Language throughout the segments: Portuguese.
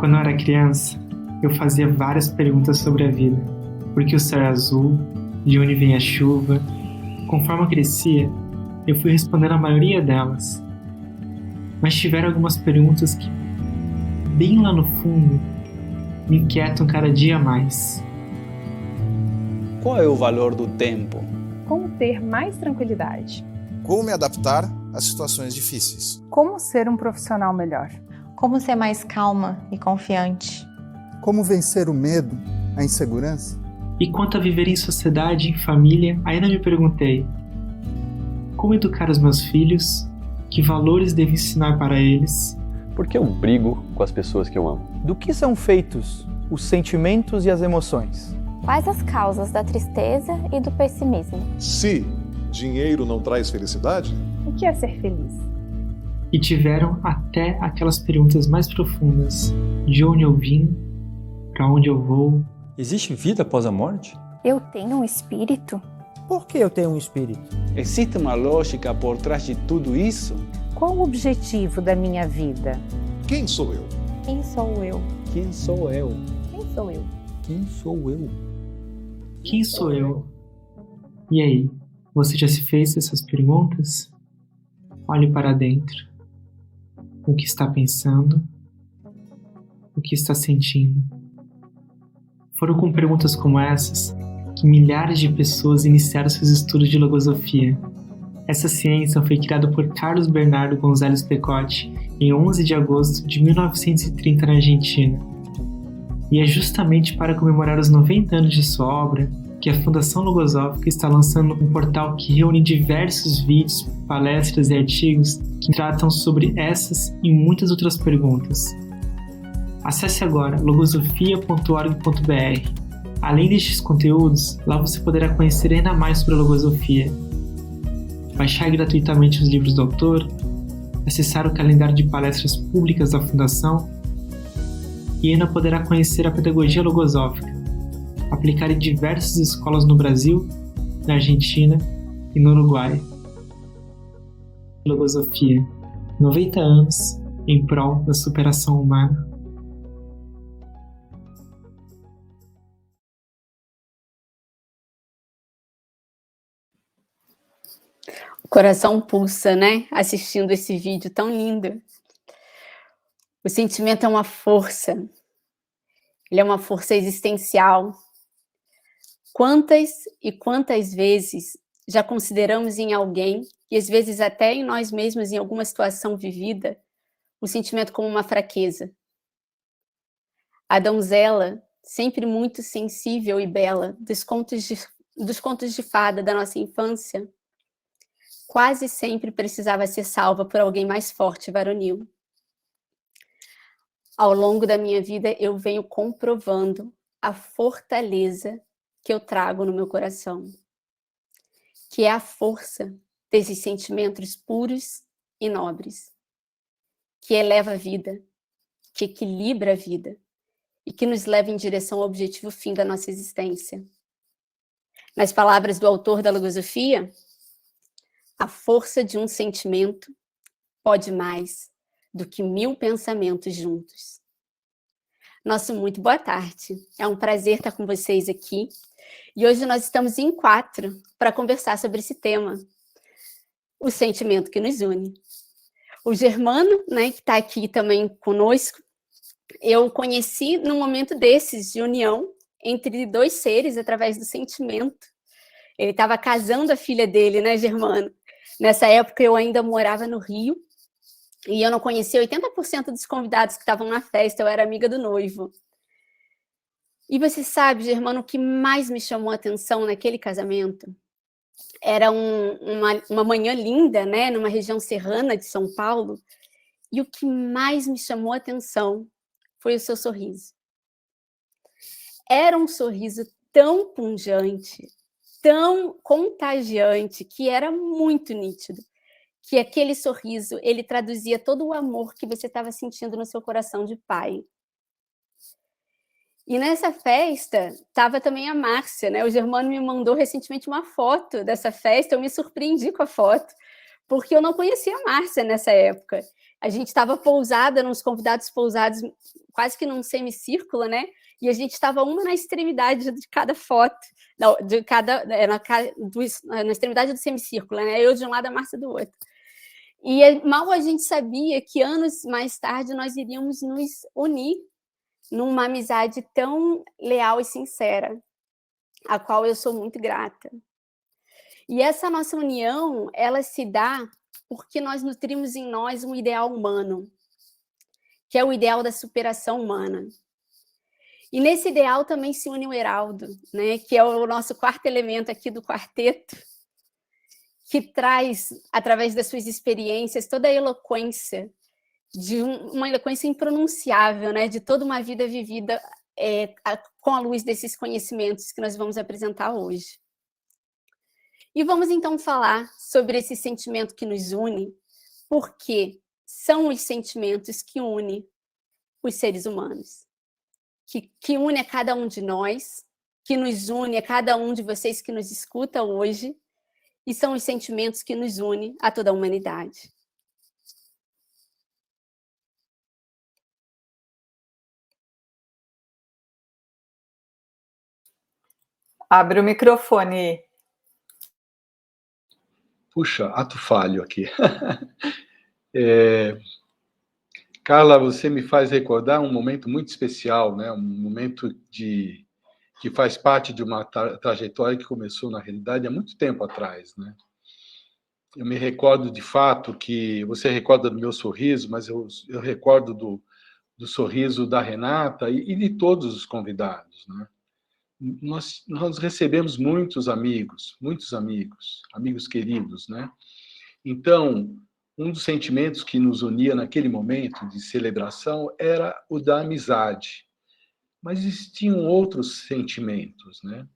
Quando eu era criança, eu fazia várias perguntas sobre a vida. Por que o céu é azul? De onde vem a chuva? Conforme eu crescia, eu fui respondendo a maioria delas. Mas tiveram algumas perguntas que, bem lá no fundo, me inquietam cada dia mais. Qual é o valor do tempo? Como ter mais tranquilidade? Como me adaptar às situações difíceis? Como ser um profissional melhor? Como ser mais calma e confiante? Como vencer o medo, a insegurança? E quanto a viver em sociedade, em família, ainda me perguntei: como educar os meus filhos? Que valores devo ensinar para eles? Por que eu brigo com as pessoas que eu amo? Do que são feitos os sentimentos e as emoções? Quais as causas da tristeza e do pessimismo? Se dinheiro não traz felicidade? O que é ser feliz? E tiveram até aquelas perguntas mais profundas: de onde eu vim? Para onde eu vou? Existe vida após a morte? Eu tenho um espírito? Por que eu tenho um espírito? Existe uma lógica por trás de tudo isso? Qual o objetivo da minha vida? Quem sou eu? Quem sou eu? Quem sou eu? Quem sou eu? Quem sou eu? Quem sou eu? E aí, você já se fez essas perguntas? Olhe para dentro. O que está pensando? O que está sentindo? Foram com perguntas como essas que milhares de pessoas iniciaram seus estudos de logosofia. Essa ciência foi criada por Carlos Bernardo González Pecotti em 11 de agosto de 1930 na Argentina. E é justamente para comemorar os 90 anos de sua obra que a Fundação Logosófica está lançando um portal que reúne diversos vídeos, palestras e artigos que tratam sobre essas e muitas outras perguntas. Acesse agora logosofia.org.br. Além destes conteúdos, lá você poderá conhecer ainda mais sobre a logosofia, baixar gratuitamente os livros do autor, acessar o calendário de palestras públicas da Fundação e ainda poderá conhecer a pedagogia logosófica, aplicada em diversas escolas no Brasil, na Argentina e no Uruguai. Logosofia, 90 anos em prol da superação humana. O coração pulsa, né? Assistindo esse vídeo tão lindo. O sentimento é uma força. Ele é uma força existencial. Quantas e quantas vezes já consideramos em alguém, e às vezes até em nós mesmos, em alguma situação vivida, o sentimento como uma fraqueza. A donzela, sempre muito sensível e bela, dos contos de fada da nossa infância, quase sempre precisava ser salva por alguém mais forte e varonil. Ao longo da minha vida, eu venho comprovando a fortaleza que eu trago no meu coração, que é a força desses sentimentos puros e nobres, que eleva a vida, que equilibra a vida e que nos leva em direção ao objetivo fim da nossa existência. Nas palavras do autor da logosofia, a força de um sentimento pode mais do que 1000 pensamentos juntos. Nosso muito boa tarde. É um prazer estar com vocês aqui. E hoje nós estamos em 4 para conversar sobre esse tema, o sentimento que nos une. O Germano, né, que está aqui também conosco, eu conheci num momento desses de união entre dois seres através do sentimento. Ele estava casando a filha dele, né, Germano? Nessa época eu ainda morava no Rio e eu não conhecia 80% dos convidados que estavam na festa, eu era amiga do noivo. E você sabe, Germano, o que mais me chamou a atenção naquele casamento? Era uma manhã linda, né, numa região serrana de São Paulo, e o que mais me chamou a atenção foi o seu sorriso. Era um sorriso tão pungente, tão contagiante, que era muito nítido, que aquele sorriso, ele traduzia todo o amor que você estava sentindo no seu coração de pai. E nessa festa, estava também a Márcia, né? O Germano me mandou recentemente uma foto dessa festa, eu me surpreendi com a foto, porque eu não conhecia a Márcia nessa época. A gente estava pousada, nos convidados pousados, quase que num semicírculo, né? E a gente estava uma na extremidade de cada foto, não, de cada, na extremidade do semicírculo, né? Eu de um lado, a Márcia do outro. E mal a gente sabia que anos mais tarde nós iríamos nos unir numa amizade tão leal e sincera, a qual eu sou muito grata. E essa nossa união, ela se dá porque nós nutrimos em nós um ideal humano, que é o ideal da superação humana. E nesse ideal também se une o Heraldo, né, que é o nosso quarto elemento aqui do quarteto, que traz, através das suas experiências, toda a eloquência, uma eloquência impronunciável, né, de toda uma vida vivida com a luz desses conhecimentos que nós vamos apresentar hoje. E vamos então falar sobre esse sentimento que nos une, porque são os sentimentos que unem os seres humanos, que une a cada um de nós, que nos une a cada um de vocês que nos escuta hoje, e são os sentimentos que nos unem a toda a humanidade. Abre o microfone. Puxa, ato falho aqui. Carla, você me faz recordar um momento muito especial, né? Um momento que faz parte de uma trajetória que começou, na realidade, há muito tempo atrás, né? Eu me recordo, de fato, que você recorda do meu sorriso, mas eu recordo do sorriso da Renata e de todos os convidados, né? Nós recebemos muitos amigos queridos, né? Então, um dos sentimentos que nos unia naquele momento de celebração era o da amizade. Mas existiam outros sentimentos, né?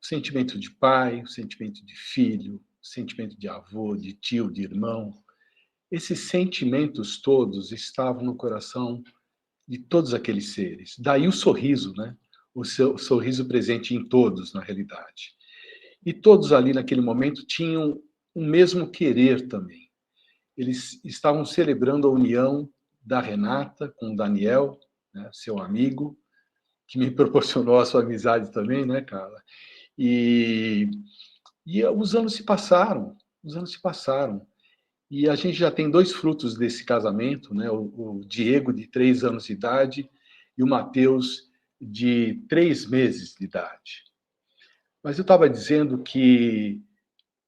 O sentimento de pai, o sentimento de filho, o sentimento de avô, de tio, de irmão. Esses sentimentos todos estavam no coração de todos aqueles seres. Daí o sorriso, né? O sorriso presente em todos, na realidade. E todos ali, naquele momento, tinham o mesmo querer também. Eles estavam celebrando a união da Renata com o Daniel, né, seu amigo, que me proporcionou a sua amizade também, né, Carla? E os anos se passaram, E a gente já tem 2 frutos desse casamento, né? O Diego, de 3 anos de idade, e o Mateus, de 3 meses de idade. Mas eu estava dizendo que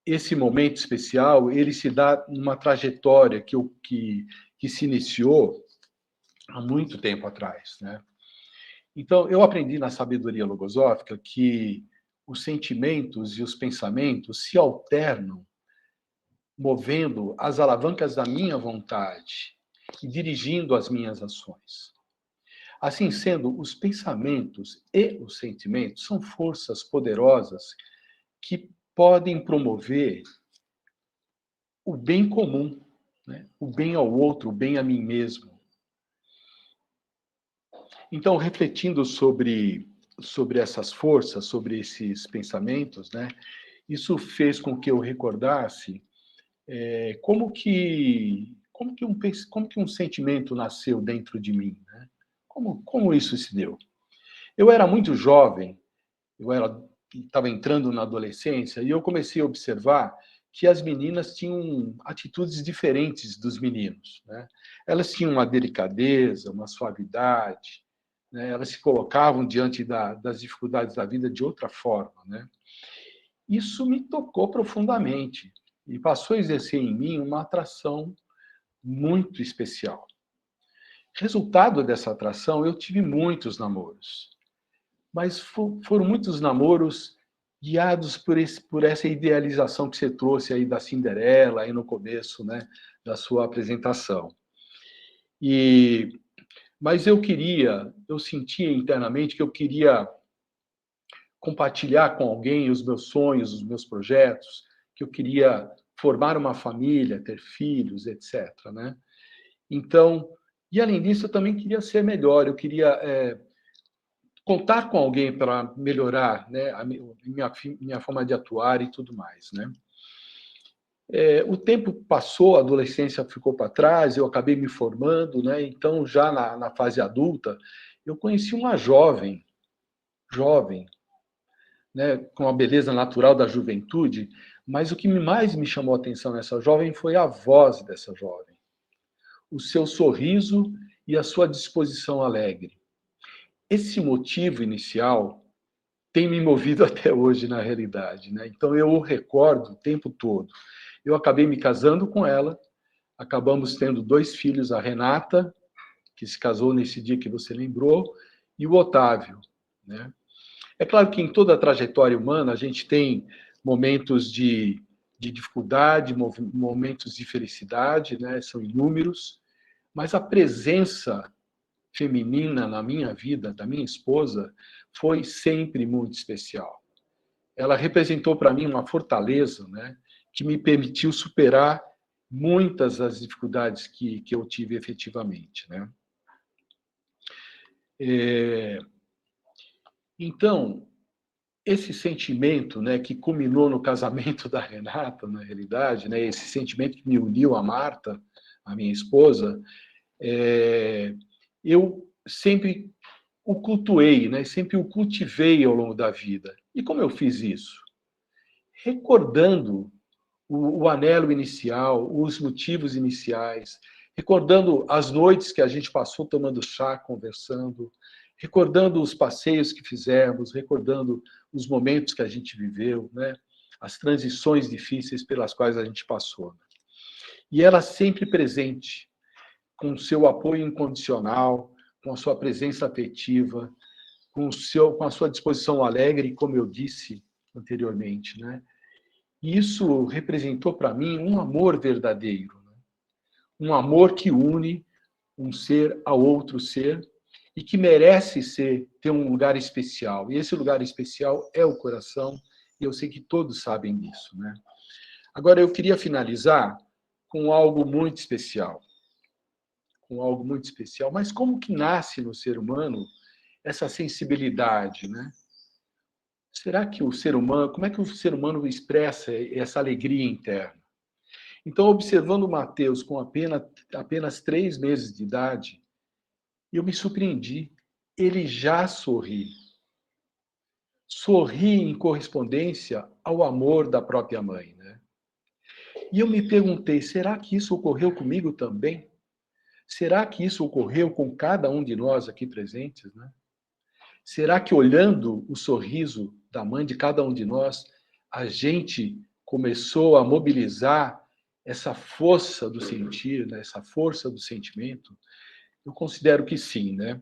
esse momento especial, ele se dá numa trajetória que se iniciou há muito tempo atrás, né? Então, eu aprendi na sabedoria logosófica que os sentimentos e os pensamentos se alternam, movendo as alavancas da minha vontade e dirigindo as minhas ações. Assim sendo, os pensamentos e os sentimentos são forças poderosas que podem promover o bem comum, né? O bem ao outro, o bem a mim mesmo. Então, refletindo sobre essas forças, sobre esses pensamentos, né? Isso fez com que eu recordasse como que um sentimento nasceu dentro de mim, né? Como isso se deu? Eu era muito jovem, estava entrando na adolescência, e eu comecei a observar que as meninas tinham atitudes diferentes dos meninos, né? Elas tinham uma delicadeza, uma suavidade, né? Elas se colocavam diante das dificuldades da vida de outra forma, né? Isso me tocou profundamente e passou a exercer em mim uma atração muito especial. Resultado dessa atração, eu tive muitos namoros, mas foram muitos namoros guiados por essa idealização que você trouxe aí da Cinderela, aí no começo, né, da sua apresentação. Mas eu sentia internamente que eu queria compartilhar com alguém os meus sonhos, os meus projetos, que eu queria formar uma família, ter filhos, etc., né? Então, e além disso, eu também queria ser melhor, eu queria contar com alguém para melhorar, né, a minha forma de atuar e tudo mais, né? O tempo passou, a adolescência ficou para trás, eu acabei me formando, né? Então, já na fase adulta, eu conheci uma jovem, né, com a beleza natural da juventude, mas o que mais me chamou a atenção nessa jovem foi a voz dessa jovem, o seu sorriso e a sua disposição alegre. Esse motivo inicial tem me movido até hoje, na realidade, né? Então, eu o recordo o tempo todo. Eu acabei me casando com ela, acabamos tendo 2 filhos, a Renata, que se casou nesse dia que você lembrou, e o Otávio, né? É claro que em toda a trajetória humana a gente tem momentos de dificuldade, momentos de felicidade, né? São inúmeros, mas a presença feminina na minha vida, da minha esposa, foi sempre muito especial. Ela representou para mim uma fortaleza, né? Que me permitiu superar muitas das dificuldades que eu tive efetivamente, né? Então, esse sentimento, né, que culminou no casamento da Renata, na realidade, né, esse sentimento que me uniu a Marta, a minha esposa, eu sempre o cultuei, né, sempre o cultivei ao longo da vida. E como eu fiz isso? Recordando o anelo inicial, os motivos iniciais, recordando as noites que a gente passou tomando chá, conversando, recordando os passeios que fizemos, recordando os momentos que a gente viveu, né? As transições difíceis pelas quais a gente passou. E ela sempre presente, com o seu apoio incondicional, com a sua presença afetiva, com a sua disposição alegre, como eu disse anteriormente, né? E isso representou para mim um amor verdadeiro, né? Um amor que une um ser a outro ser e que merece ter um lugar especial. E esse lugar especial é o coração, e eu sei que todos sabem disso, né? Agora, eu queria finalizar com algo muito especial. Com algo muito especial. Mas como que nasce no ser humano essa sensibilidade, né? Será que o ser humano, como é que o ser humano expressa essa alegria interna? Então, observando Mateus com apenas 3 meses de idade, eu me surpreendi. Ele já sorri. Sorri em correspondência ao amor da própria mãe, né? E eu me perguntei, será que isso ocorreu comigo também? Será que isso ocorreu com cada um de nós aqui presentes, né? Será que, olhando o sorriso da mãe de cada um de nós, a gente começou a mobilizar essa força do sentir, né? Essa força do sentimento? Eu considero que sim, né?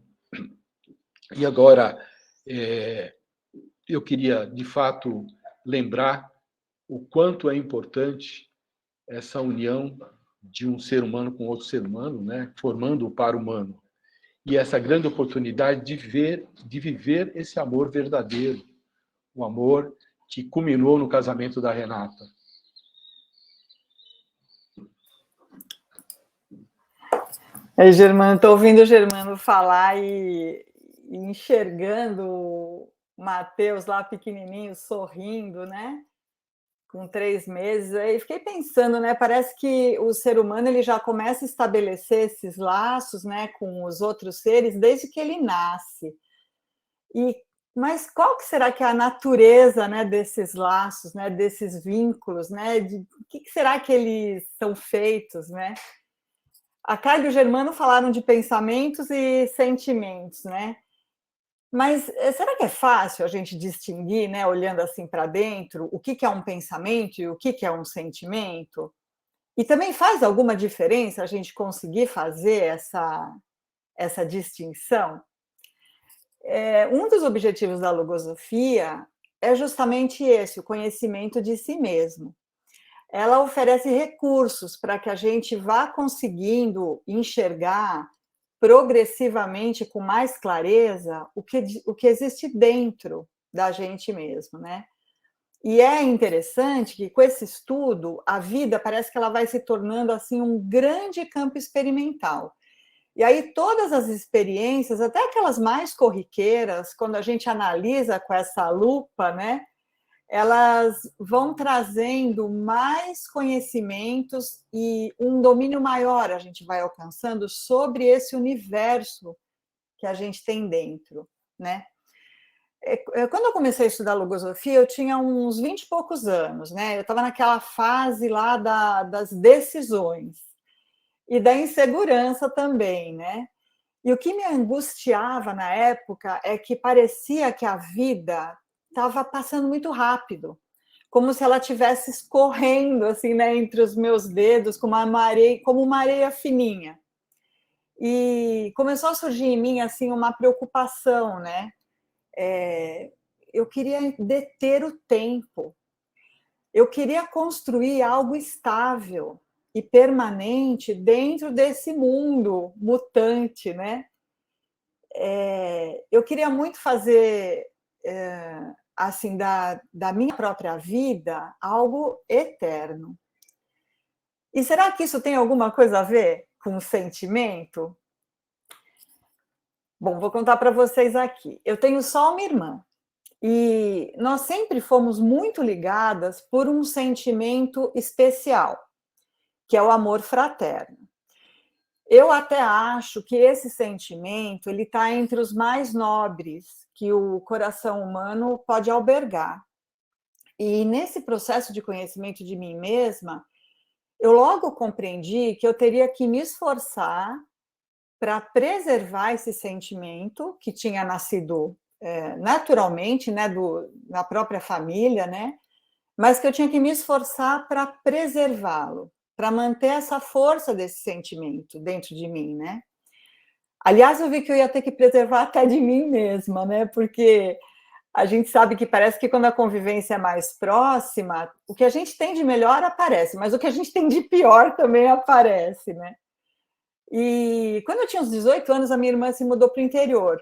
E agora, eu queria, de fato, lembrar o quanto é importante essa união de um ser humano com outro ser humano, né? Formando o par humano. E essa grande oportunidade de viver esse amor verdadeiro, o amor que culminou no casamento da Renata. Germano, estou ouvindo o Germano falar e enxergando o Mateus lá pequenininho, sorrindo, né? Com 3 meses, aí fiquei pensando, né? Parece que o ser humano ele já começa a estabelecer esses laços, né, com os outros seres desde que ele nasce. Mas qual que será que é a natureza, né, desses laços, né, desses vínculos, né? De que será que eles são feitos, né? A Carla e o Germano falaram de pensamentos e sentimentos, né? Mas será que é fácil a gente distinguir, né, olhando assim para dentro, o que é um pensamento e o que é um sentimento? E também faz alguma diferença a gente conseguir fazer essa distinção? Um dos objetivos da logosofia é justamente esse, o conhecimento de si mesmo. Ela oferece recursos para que a gente vá conseguindo enxergar progressivamente, com mais clareza, o que existe dentro da gente mesmo, né? E é interessante que, com esse estudo, a vida parece que ela vai se tornando assim um grande campo experimental. E aí todas as experiências, até aquelas mais corriqueiras, quando a gente analisa com essa lupa, né, elas vão trazendo mais conhecimentos e um domínio maior a gente vai alcançando sobre esse universo que a gente tem dentro, né? Quando eu comecei a estudar logosofia, eu tinha uns 20 e poucos anos, né? Eu estava naquela fase lá das decisões e da insegurança também, né? E o que me angustiava na época é que parecia que a vida estava passando muito rápido, como se ela estivesse escorrendo assim, né, entre os meus dedos, como uma areia fininha. E começou a surgir em mim assim uma preocupação, né? Eu queria deter o tempo, eu queria construir algo estável e permanente dentro desse mundo mutante, né? Eu queria muito fazer assim da minha própria vida algo eterno. E será que isso tem alguma coisa a ver com o sentimento? Bom, vou contar para vocês aqui. Eu tenho só uma irmã e nós sempre fomos muito ligadas por um sentimento especial, que é o amor fraterno. Eu até acho que esse sentimento ele está entre os mais nobres que o coração humano pode albergar. E nesse processo de conhecimento de mim mesma, eu logo compreendi que eu teria que me esforçar para preservar esse sentimento que tinha nascido naturalmente, né, na própria família, né, mas que eu tinha que me esforçar para preservá-lo, para manter essa força desse sentimento dentro de mim, né? Aliás, eu vi que eu ia ter que preservar até de mim mesma, né? Porque a gente sabe que parece que quando a convivência é mais próxima, o que a gente tem de melhor aparece, mas o que a gente tem de pior também aparece, né? E quando eu tinha uns 18 anos, a minha irmã se mudou para o interior.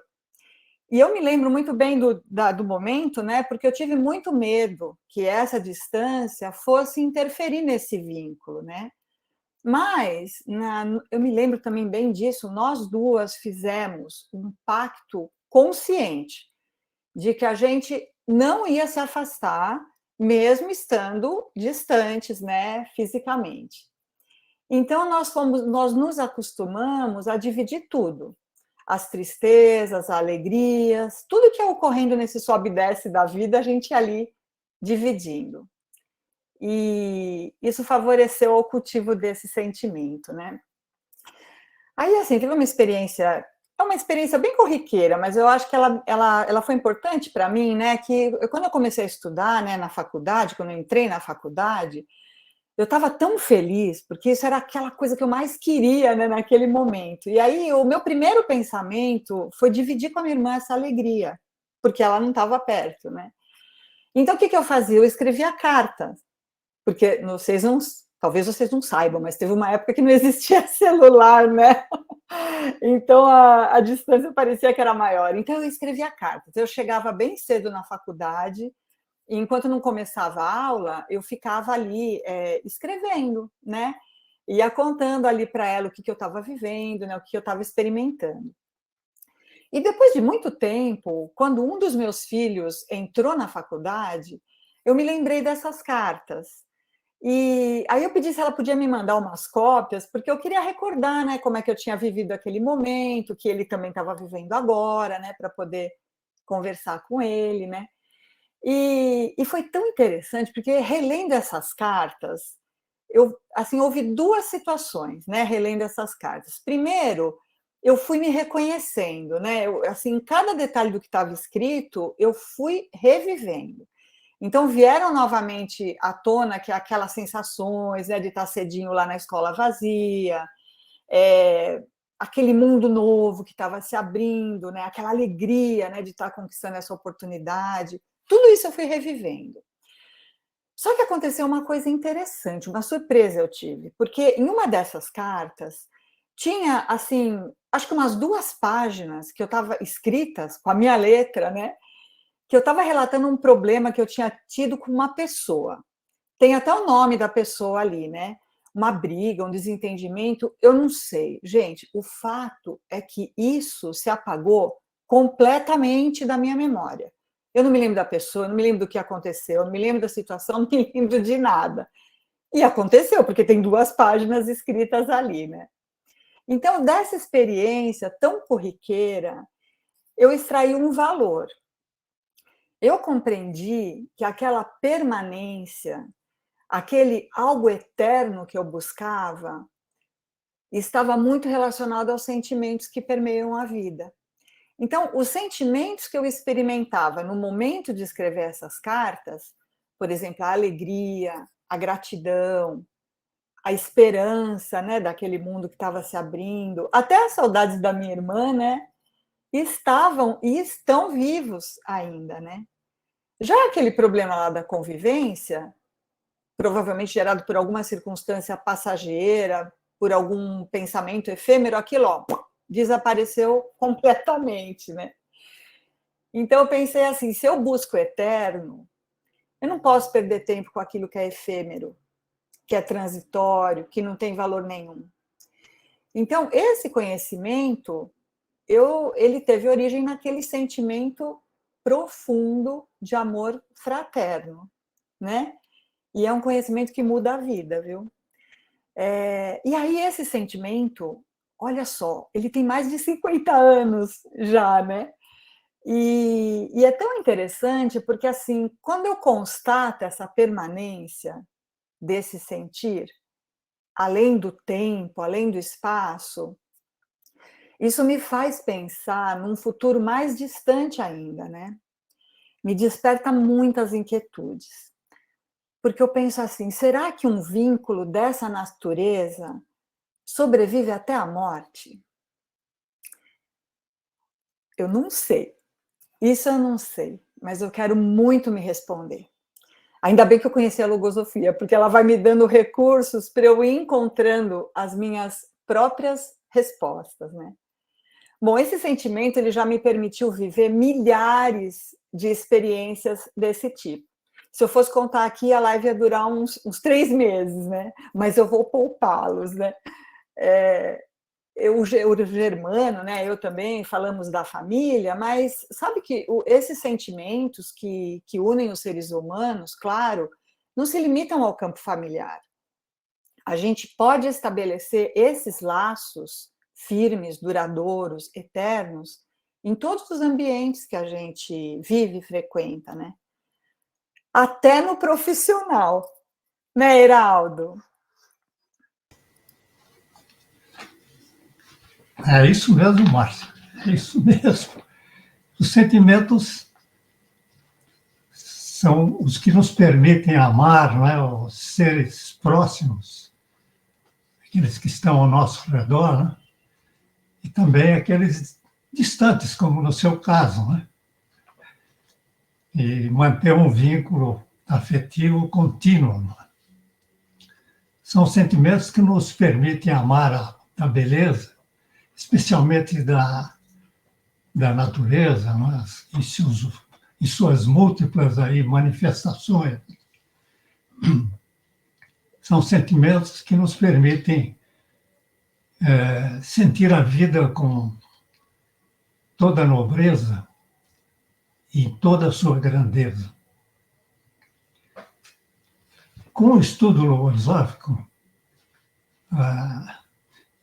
E eu me lembro muito bem do momento, né? Porque eu tive muito medo que essa distância fosse interferir nesse vínculo, né? Mas eu me lembro também bem disso, nós duas fizemos um pacto consciente de que a gente não ia se afastar, mesmo estando distantes, né, fisicamente. Então, nós nos acostumamos a dividir tudo. As tristezas, as alegrias, tudo que é ocorrendo nesse sobe e desce da vida, a gente ia ali dividindo. E isso favoreceu o cultivo desse sentimento, né? Aí, assim, teve uma experiência bem corriqueira, mas eu acho que ela foi importante para mim, né? Que quando eu comecei a estudar, né, na faculdade, quando eu entrei na faculdade, eu estava tão feliz, porque isso era aquela coisa que eu mais queria, né, naquele momento. E aí, o meu primeiro pensamento foi dividir com a minha irmã essa alegria, porque ela não estava perto, né? Então, o que eu fazia? Eu escrevia cartas, porque talvez vocês não saibam, mas teve uma época que não existia celular, né? Então, a distância parecia que era maior. Então, eu escrevia cartas. Eu chegava bem cedo na faculdade, e enquanto não começava a aula, eu ficava ali escrevendo, né? Ia contando ali para ela o que eu estava vivendo, né? O que eu estava experimentando. E depois de muito tempo, quando um dos meus filhos entrou na faculdade, eu me lembrei dessas cartas. E aí eu pedi se ela podia me mandar umas cópias, porque eu queria recordar, né, como é que eu tinha vivido aquele momento, que ele também estava vivendo agora, né, para poder conversar com ele, né? E foi tão interessante, porque relendo essas cartas, houve duas situações, né, relendo essas cartas. Primeiro, eu fui me reconhecendo, né? Em cada detalhe do que estava escrito, eu fui revivendo. Então, vieram novamente à tona aquelas sensações, né, de estar cedinho lá na escola vazia, aquele mundo novo que estava se abrindo, né, aquela alegria, né, de estar conquistando essa oportunidade. Tudo isso eu fui revivendo. Só que aconteceu uma coisa interessante, uma surpresa eu tive, porque em uma dessas cartas tinha, assim, acho que umas 2 páginas que eu estava escritas com a minha letra, né? Que eu estava relatando um problema que eu tinha tido com uma pessoa. Tem até o nome da pessoa ali, né? Uma briga, um desentendimento, eu não sei. Gente, o fato é que isso se apagou completamente da minha memória. Eu não me lembro da pessoa, eu não me lembro do que aconteceu, eu não me lembro da situação, não me lembro de nada. E aconteceu, porque tem 2 páginas escritas ali, né? Então, dessa experiência tão corriqueira, eu extraí um valor. Eu compreendi que aquela permanência, aquele algo eterno que eu buscava, estava muito relacionado aos sentimentos que permeiam a vida. Então, os sentimentos que eu experimentava no momento de escrever essas cartas, por exemplo, a alegria, a gratidão, a esperança, né, daquele mundo que estava se abrindo, até as saudades da minha irmã, né, estavam e estão vivos ainda, né? Já aquele problema lá da convivência, provavelmente gerado por alguma circunstância passageira, por algum pensamento efêmero, aquilo, ó, desapareceu completamente, né? Então eu pensei assim, se eu busco o eterno, eu não posso perder tempo com aquilo que é efêmero, que é transitório, que não tem valor nenhum. Então, esse conhecimento, ele teve origem naquele sentimento profundo de amor fraterno, né? E é um conhecimento que muda a vida, viu? E aí esse sentimento, olha só, ele tem mais de 50 anos já, né? E é tão interessante porque, assim, quando eu constato essa permanência desse sentir, além do tempo, além do espaço, isso me faz pensar num futuro mais distante ainda, né? Me desperta muitas inquietudes. Porque eu penso assim, será que um vínculo dessa natureza sobrevive até a morte? Eu não sei. Isso eu não sei, mas eu quero muito me responder. Ainda bem que eu conheci a logosofia, porque ela vai me dando recursos para eu ir encontrando as minhas próprias respostas, né? Bom, esse sentimento ele já me permitiu viver milhares de experiências desse tipo. Se eu fosse contar aqui, a live ia durar uns 3 meses, né? Mas eu vou poupá-los, né? O Germano, né? Eu também falamos da família, mas sabe que esses sentimentos que unem os seres humanos, claro, não se limitam ao campo familiar. A gente pode estabelecer esses laços firmes, duradouros, eternos, em todos os ambientes que a gente vive e frequenta, né? Até no profissional, né, Heraldo? É isso mesmo, Márcia. É isso mesmo. Os sentimentos são os que nos permitem amar, não é? Os seres próximos, aqueles que estão ao nosso redor, né? E também aqueles distantes, como no seu caso, né? E manter um vínculo afetivo contínuo. Né? São sentimentos que nos permitem amar a beleza, especialmente da natureza, né? em suas múltiplas aí manifestações. São sentimentos que nos permitem sentir a vida com toda a nobreza e toda a sua grandeza. Com o estudo logosófico,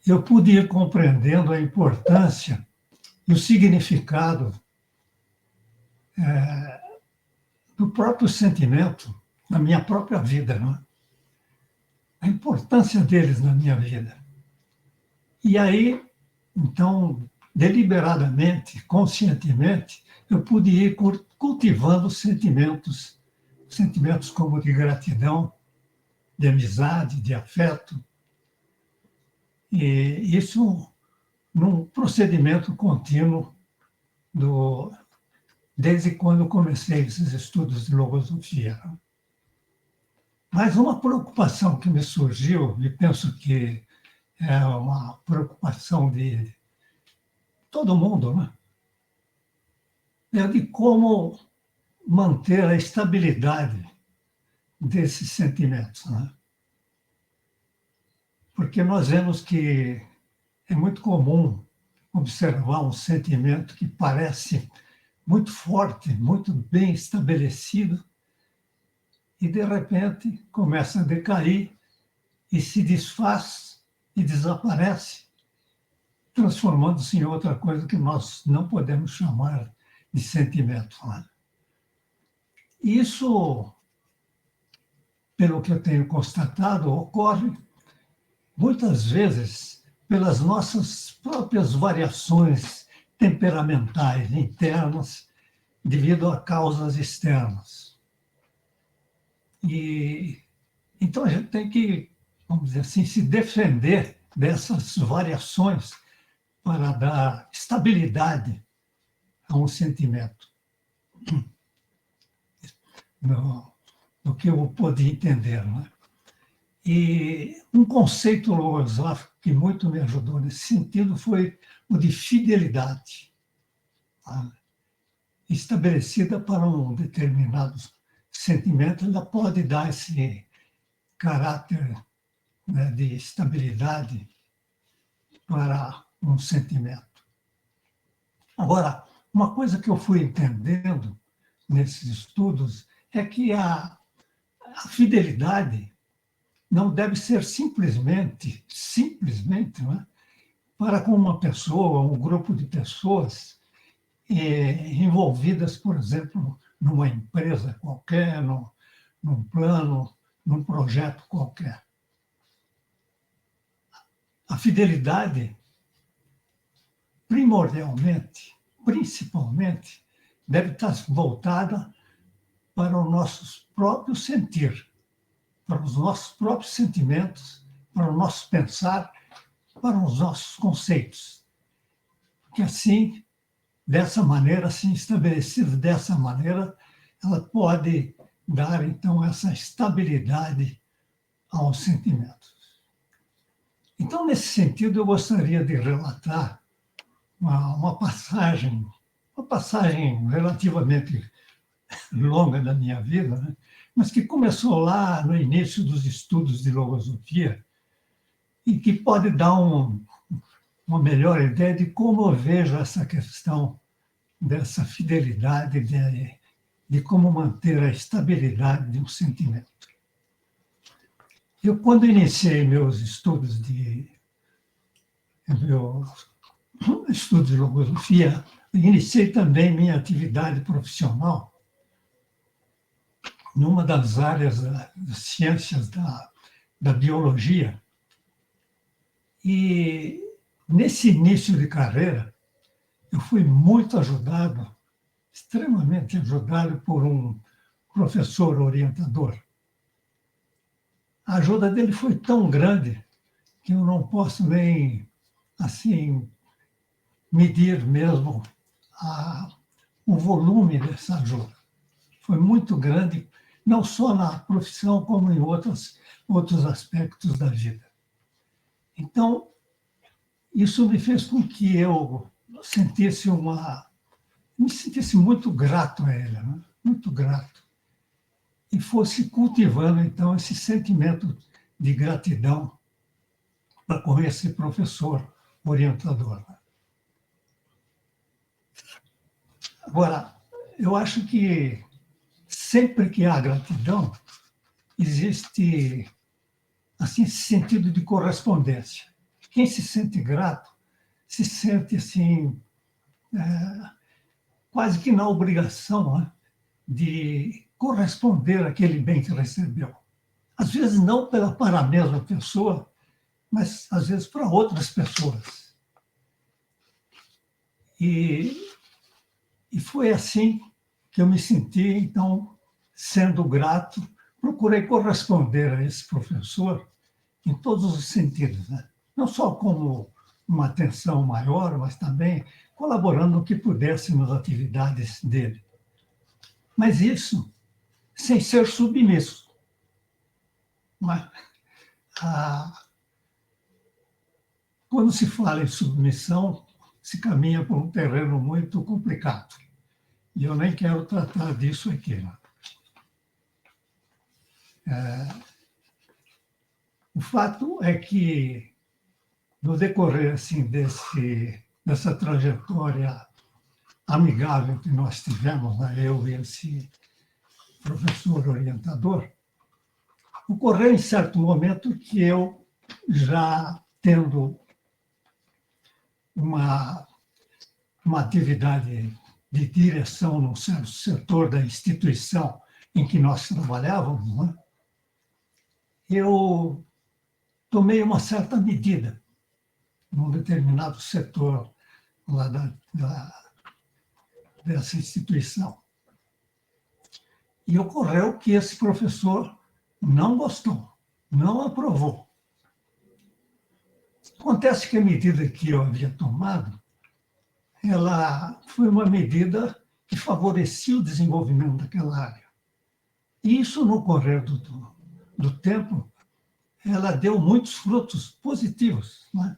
eu pude ir compreendendo a importância e o significado do próprio sentimento na minha própria vida, não é? A importância deles na minha vida. E aí, então, deliberadamente, conscientemente, eu pude ir cultivando sentimentos como de gratidão, de amizade, de afeto. E isso num procedimento contínuo desde quando comecei esses estudos de logosofia. Mas uma preocupação que me surgiu, e penso que é uma preocupação de todo mundo, né? É de como manter a estabilidade desses sentimentos, né? Porque nós vemos que é muito comum observar um sentimento que parece muito forte, muito bem estabelecido, e de repente começa a decair e se desfaz e desaparece, transformando-se em outra coisa que nós não podemos chamar de sentimento. Isso, pelo que eu tenho constatado, ocorre muitas vezes pelas nossas próprias variações temperamentais internas devido a causas externas. E então a gente tem que, vamos dizer assim, se defender dessas variações para dar estabilidade a um sentimento. No que eu pude entender, não é? E um conceito logosófico que muito me ajudou nesse sentido foi o de fidelidade, tá? Estabelecida para um determinado sentimento, ela pode dar esse caráter, né, de estabilidade para um sentimento. Agora, uma coisa que eu fui entendendo nesses estudos é que a fidelidade não deve ser simplesmente, não é? Para com uma pessoa, um grupo de pessoas envolvidas, por exemplo, numa empresa qualquer, num plano, num projeto qualquer. A fidelidade, primordialmente, principalmente, deve estar voltada para o nosso próprio sentir, para os nossos próprios sentimentos, para o nosso pensar, para os nossos conceitos. Que assim, dessa maneira, assim estabelecida dessa maneira, ela pode dar, então, essa estabilidade aos sentimentos. Então, nesse sentido, eu gostaria de relatar uma passagem relativamente longa da minha vida, né? Mas que começou lá no início dos estudos de logosofia e que pode dar uma melhor ideia de como eu vejo essa questão dessa fidelidade, de como manter a estabilidade de um sentimento. Eu, quando iniciei meus estudos de logosofia, iniciei também minha atividade profissional numa das áreas das ciências da biologia. E nesse início de carreira, eu fui muito ajudado, extremamente ajudado por um professor orientador. A ajuda dele foi tão grande que eu não posso nem, assim, medir mesmo o volume dessa ajuda. Foi muito grande, não só na profissão, como em outros aspectos da vida. Então, isso me fez com que eu me sentisse muito grato a ele, né? Muito grato. E fosse cultivando, então, esse sentimento de gratidão com esse professor orientador. Agora, eu acho que sempre que há gratidão, existe assim, esse sentido de correspondência. Quem se sente grato se sente assim, quase que na obrigação, né, de corresponder àquele bem que recebeu. Às vezes não para a mesma pessoa, mas às vezes para outras pessoas. E foi assim que eu me senti, então, sendo grato, procurei corresponder a esse professor em todos os sentidos, né? Não só como uma atenção maior, mas também colaborando no que pudesse nas atividades dele. Mas isso sem ser submisso. Mas, quando se fala em submissão, se caminha por um terreno muito complicado. E eu nem quero tratar disso aqui. Né? O fato é que, no decorrer assim, dessa trajetória amigável que nós tivemos, né, eu e esse professor orientador, ocorreu em certo momento que eu, já tendo uma atividade de direção num certo setor da instituição em que nós trabalhávamos, né, eu tomei uma certa medida num determinado setor lá dessa instituição. E ocorreu que esse professor não gostou, não aprovou. Acontece que a medida que eu havia tomado, ela foi uma medida que favorecia o desenvolvimento daquela área. E isso, no correr do tempo, ela deu muitos frutos positivos, né?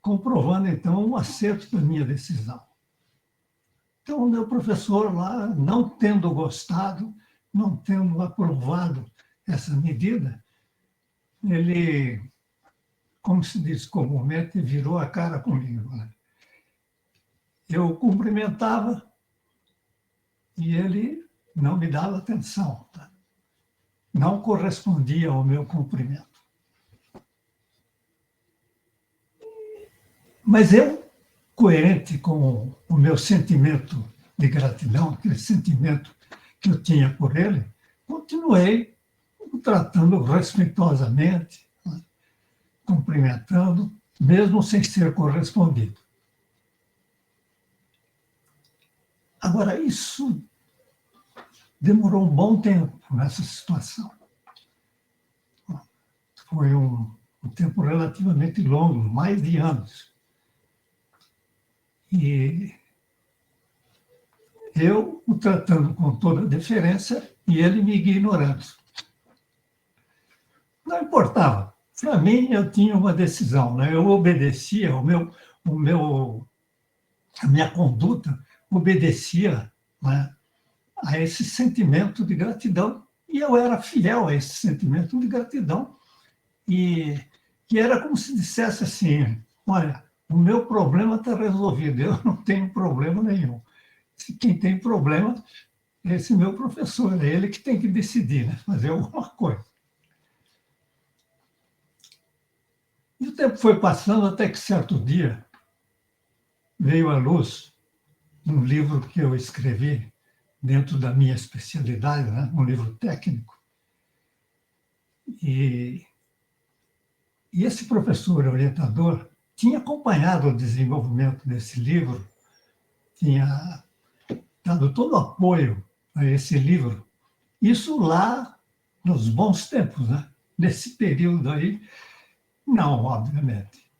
Comprovando, então, um acerto da minha decisão. Então, o meu professor lá, não tendo gostado, não tendo aprovado essa medida, ele, como se diz comumente, virou a cara comigo, né? Eu cumprimentava e ele não me dava atenção, tá? Não correspondia ao meu cumprimento. Mas eu, coerente com o meu sentimento de gratidão, aquele sentimento que eu tinha por ele, continuei o tratando respeitosamente, né, cumprimentando, mesmo sem ser correspondido. Agora, isso demorou um bom tempo nessa situação. Foi um tempo relativamente longo, mais de anos. E eu o tratando com toda a deferência e ele me ignorando. Não importava. Para mim, eu tinha uma decisão, né? Eu obedecia, a minha conduta obedecia, né, a esse sentimento de gratidão, e eu era fiel a esse sentimento de gratidão, e que era como se dissesse assim: olha, o meu problema está resolvido, eu não tenho problema nenhum. Quem tem problema é esse meu professor, é ele que tem que decidir, né, fazer alguma coisa. E o tempo foi passando até que certo dia veio à luz um livro que eu escrevi dentro da minha especialidade, né? Um livro técnico. E esse professor orientador tinha acompanhado o desenvolvimento desse livro, tinha dado todo o apoio a esse livro. Isso lá nos bons tempos, né? Nesse período aí, não, obviamente.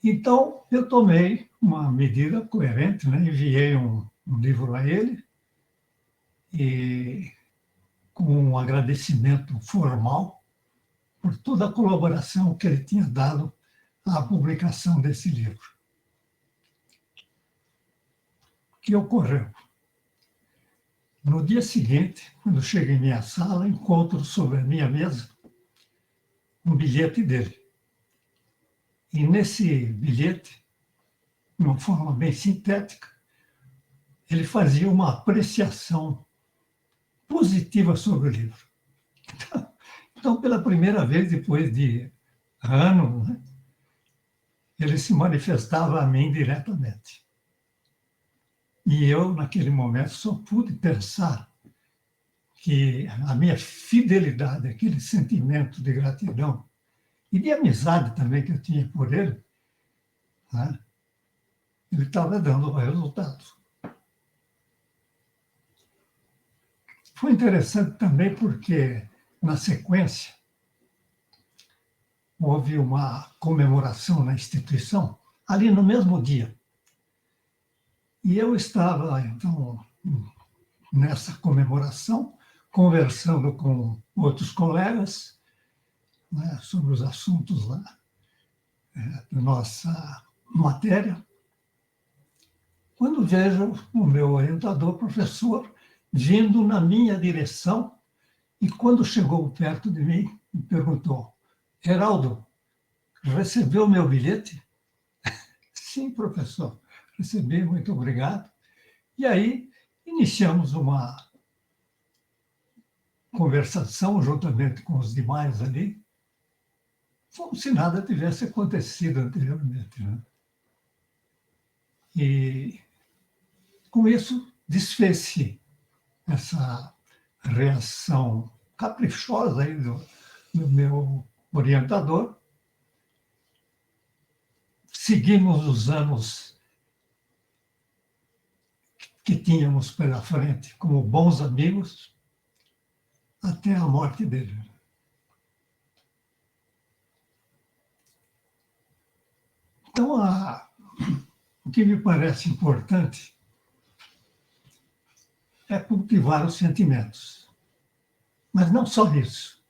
Então, eu tomei uma medida coerente, né? Enviei um livro a ele, e com um agradecimento formal por toda a colaboração que ele tinha dado à publicação desse livro. O que ocorreu? No dia seguinte, quando chego em minha sala, encontro sobre a minha mesa um bilhete dele. E nesse bilhete, de uma forma bem sintética, ele fazia uma apreciação positiva sobre o livro. Então, pela primeira vez, depois de anos, né, ele se manifestava a mim diretamente. E eu, naquele momento, só pude pensar que a minha fidelidade, aquele sentimento de gratidão e de amizade também que eu tinha por ele, né, ele estava dando resultado. Foi interessante também porque, na sequência, houve uma comemoração na instituição, ali no mesmo dia. E eu estava, então, nessa comemoração, conversando com outros colegas, né, sobre os assuntos lá da nossa matéria, quando vejo o meu orientador, professor, vindo na minha direção, e quando chegou perto de mim, me perguntou: Geraldo, recebeu meu bilhete? Sim, professor, recebi, muito obrigado. E aí iniciamos uma conversação juntamente com os demais ali, como se nada tivesse acontecido anteriormente, né? E com isso desfez-se essa reação caprichosa aí do meu orientador. Seguimos os anos que tínhamos pela frente como bons amigos até a morte dele. Então, o que me parece importante é cultivar os sentimentos. Mas não só isso.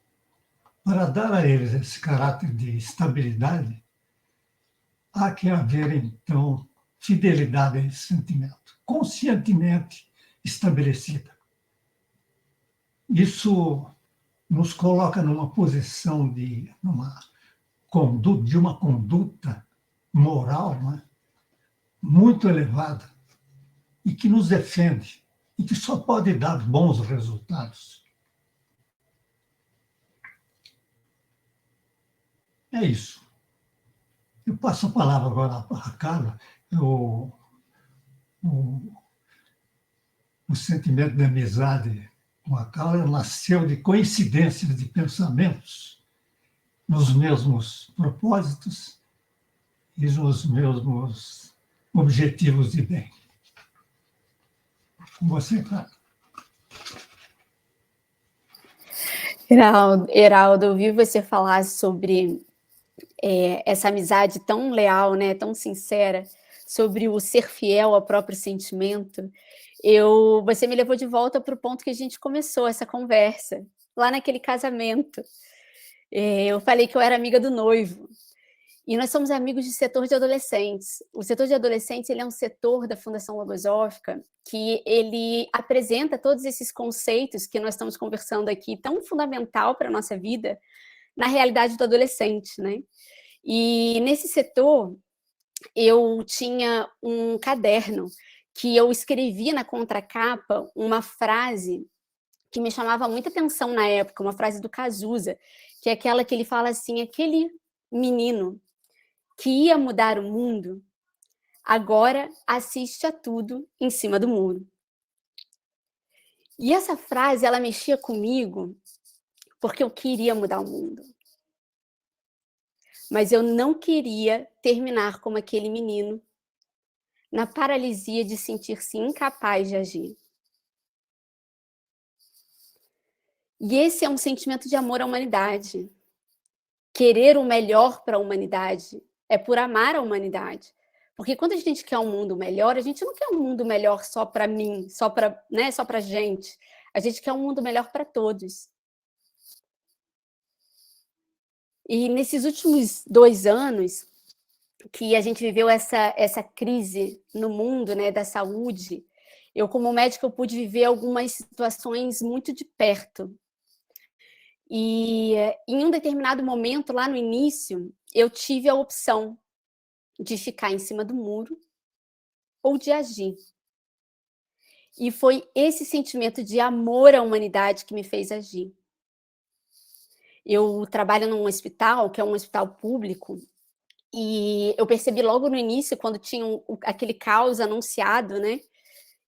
Para dar a eles esse caráter de estabilidade, há que haver, então, fidelidade a esse sentimento, conscientemente estabelecida. Isso nos coloca numa posição de uma conduta moral, né, muito elevada e que nos defende e que só pode dar bons resultados. É isso. Eu passo a palavra agora à Carla. O sentimento de amizade com a Carla nasceu de coincidências de pensamentos nos mesmos propósitos e nos mesmos objetivos de bem. Com você, Carla. Heraldo, eu ouvi você falar sobre essa amizade tão leal, né, tão sincera, sobre o ser fiel ao próprio sentimento. Você me levou de volta para o ponto que a gente começou essa conversa, lá naquele casamento. Eu falei que eu era amiga do noivo. E nós somos amigos do setor de adolescentes. O setor de adolescentes ele é um setor da Fundação Logosófica que ele apresenta todos esses conceitos que nós estamos conversando aqui, tão fundamental para a nossa vida, na realidade do adolescente, né? E nesse setor, eu tinha um caderno que eu escrevi na contracapa uma frase que me chamava muita atenção na época, uma frase do Cazuza, que é aquela que ele fala assim, aquele menino que ia mudar o mundo, agora assiste a tudo em cima do muro. E essa frase, ela mexia comigo porque eu queria mudar o mundo. Mas eu não queria terminar como aquele menino, na paralisia de sentir-se incapaz de agir. E esse é um sentimento de amor à humanidade. Querer o melhor para a humanidade é por amar a humanidade. Porque quando a gente quer um mundo melhor, a gente não quer um mundo melhor só para mim, só para a gente. A gente quer um mundo melhor para todos. E nesses últimos 2 anos, que a gente viveu essa crise no mundo, né, da saúde, eu, como médica, eu pude viver algumas situações muito de perto. E em um determinado momento, lá no início, eu tive a opção de ficar em cima do muro ou de agir. E foi esse sentimento de amor à humanidade que me fez agir. Eu trabalho num hospital, que é um hospital público, e eu percebi logo no início, quando tinha aquele caos anunciado, né,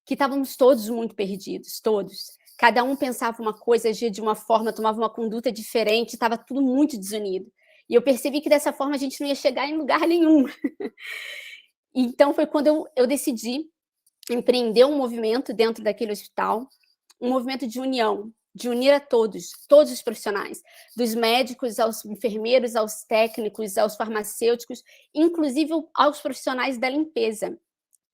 que estávamos todos muito perdidos, todos. Cada um pensava uma coisa, agia de uma forma, tomava uma conduta diferente, estava tudo muito desunido. E eu percebi que dessa forma a gente não ia chegar em lugar nenhum. Então foi quando eu decidi empreender um movimento dentro daquele hospital, um movimento de união, de unir a todos os profissionais, dos médicos aos enfermeiros, aos técnicos, aos farmacêuticos, inclusive aos profissionais da limpeza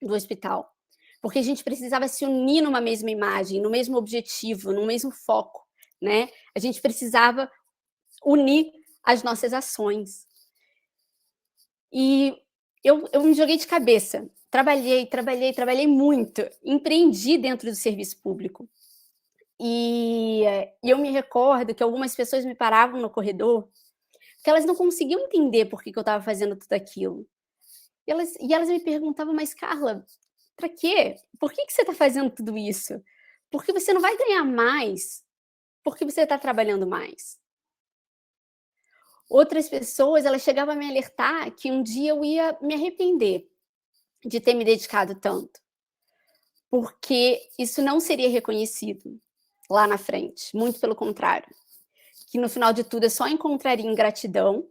do hospital. Porque a gente precisava se unir numa mesma imagem, no mesmo objetivo, no mesmo foco, né? A gente precisava unir as nossas ações. E eu me joguei de cabeça, trabalhei muito, empreendi dentro do serviço público. E eu me recordo que algumas pessoas me paravam no corredor, porque elas não conseguiam entender por que eu estava fazendo tudo aquilo. E elas me perguntavam, mas Carla, para quê? Por que você está fazendo tudo isso? Porque você não vai ganhar mais porque você está trabalhando mais. Outras pessoas, elas chegavam a me alertar que um dia eu ia me arrepender de ter me dedicado tanto, porque isso não seria reconhecido lá na frente, muito pelo contrário, que no final de tudo eu só encontraria ingratidão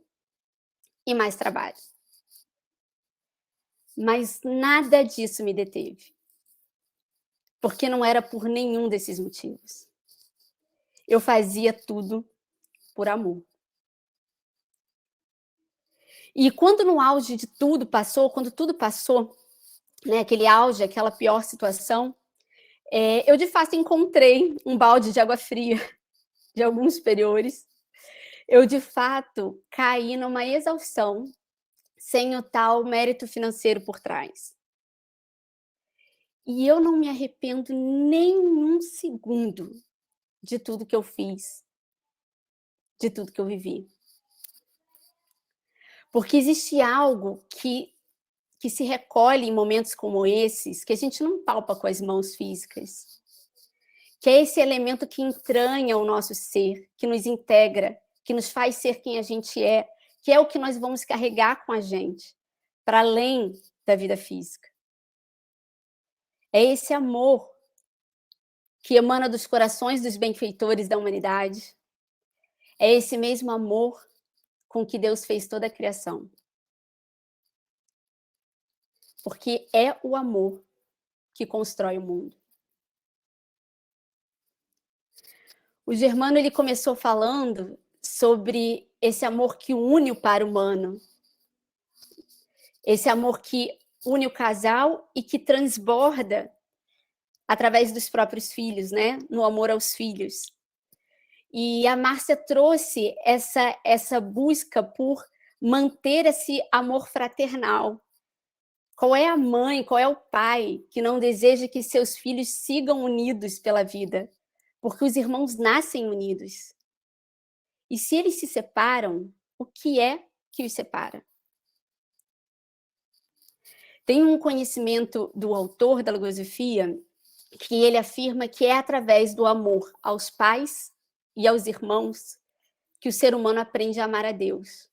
e mais trabalho. Mas nada disso me deteve, porque não era por nenhum desses motivos. Eu fazia tudo por amor. E quando no auge de tudo passou, quando tudo passou, né, aquele auge, aquela pior situação, eu de fato encontrei um balde de água fria de alguns superiores. Eu de fato caí numa exaustão sem o tal mérito financeiro por trás. E eu não me arrependo nem um segundo de tudo que eu fiz, de tudo que eu vivi. Porque existe algo que se recolhe em momentos como esses, que a gente não palpa com as mãos físicas, que é esse elemento que entranha o nosso ser, que nos integra, que nos faz ser quem a gente é, que é o que nós vamos carregar com a gente, para além da vida física. É esse amor que emana dos corações dos benfeitores da humanidade. É esse mesmo amor com que Deus fez toda a criação. Porque é o amor que constrói o mundo. O Germano ele começou falando sobre esse amor que une o par humano, esse amor que une o casal e que transborda através dos próprios filhos, né? No amor aos filhos. E a Márcia trouxe essa busca por manter esse amor fraternal. Qual é a mãe, qual é o pai que não deseja que seus filhos sigam unidos pela vida? Porque os irmãos nascem unidos. E se eles se separam, o que é que os separa? Tem um conhecimento do autor da logosofia que ele afirma que é através do amor aos pais e aos irmãos que o ser humano aprende a amar a Deus.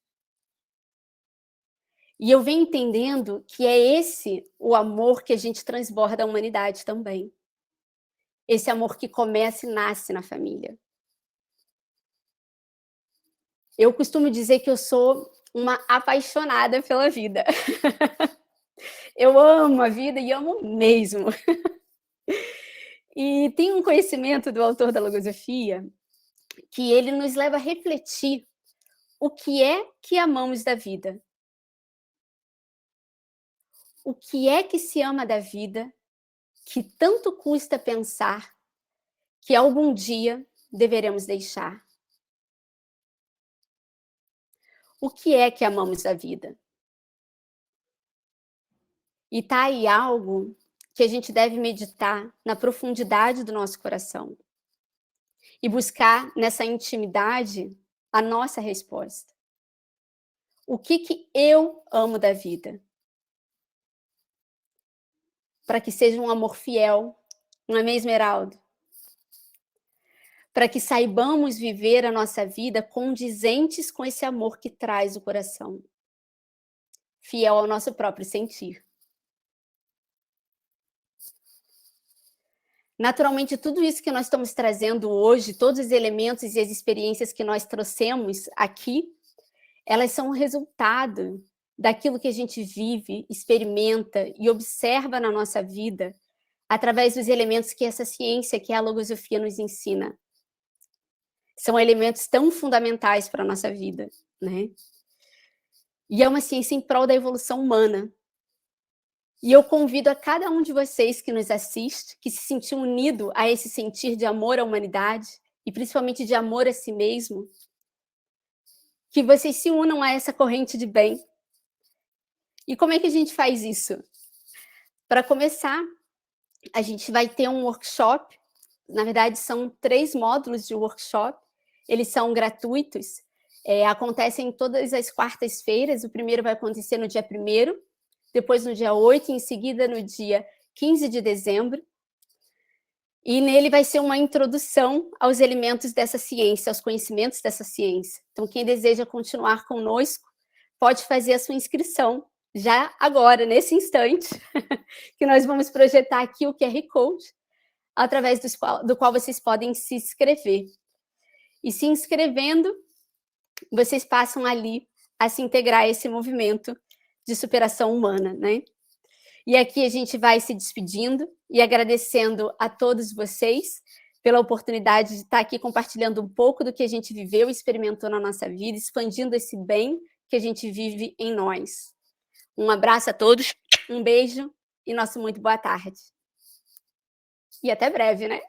E eu venho entendendo que é esse o amor que a gente transborda à humanidade também. Esse amor que começa e nasce na família. Eu costumo dizer que eu sou uma apaixonada pela vida. Eu amo a vida e amo mesmo. E tem um conhecimento do autor da logosofia que ele nos leva a refletir o que é que amamos da vida. O que é que se ama da vida que tanto custa pensar que algum dia deveremos deixar? O que é que amamos da vida? E tá aí algo que a gente deve meditar na profundidade do nosso coração e buscar nessa intimidade a nossa resposta. O que eu amo da vida? Para que seja um amor fiel, não é mesmo, Heraldo? Para que saibamos viver a nossa vida condizentes com esse amor que traz o coração, fiel ao nosso próprio sentir. Naturalmente, tudo isso que nós estamos trazendo hoje, todos os elementos e as experiências que nós trouxemos aqui, elas são um resultado daquilo que a gente vive, experimenta e observa na nossa vida através dos elementos que essa ciência, que é a logosofia, nos ensina. São elementos tão fundamentais para a nossa vida, né? E é uma ciência em prol da evolução humana. E eu convido a cada um de vocês que nos assiste, que se sentiu unido a esse sentir de amor à humanidade, e principalmente de amor a si mesmo, que vocês se unam a essa corrente de bem. E como é que a gente faz isso? Para começar, a gente vai ter um workshop, na verdade são 3 módulos de workshop, eles são gratuitos, acontecem todas as quartas-feiras, o primeiro vai acontecer no dia 1º, depois no dia 8, em seguida no dia 15 de dezembro. E nele vai ser uma introdução aos elementos dessa ciência, aos conhecimentos dessa ciência. Então, quem deseja continuar conosco, pode fazer a sua inscrição, já agora, nesse instante, que nós vamos projetar aqui o QR Code, através do qual vocês podem se inscrever. E se inscrevendo, vocês passam ali a se integrar a esse movimento de superação humana, né? E aqui a gente vai se despedindo e agradecendo a todos vocês pela oportunidade de estar aqui compartilhando um pouco do que a gente viveu e experimentou na nossa vida, expandindo esse bem que a gente vive em nós. Um abraço a todos, um beijo e nossa muito boa tarde. E até breve, né?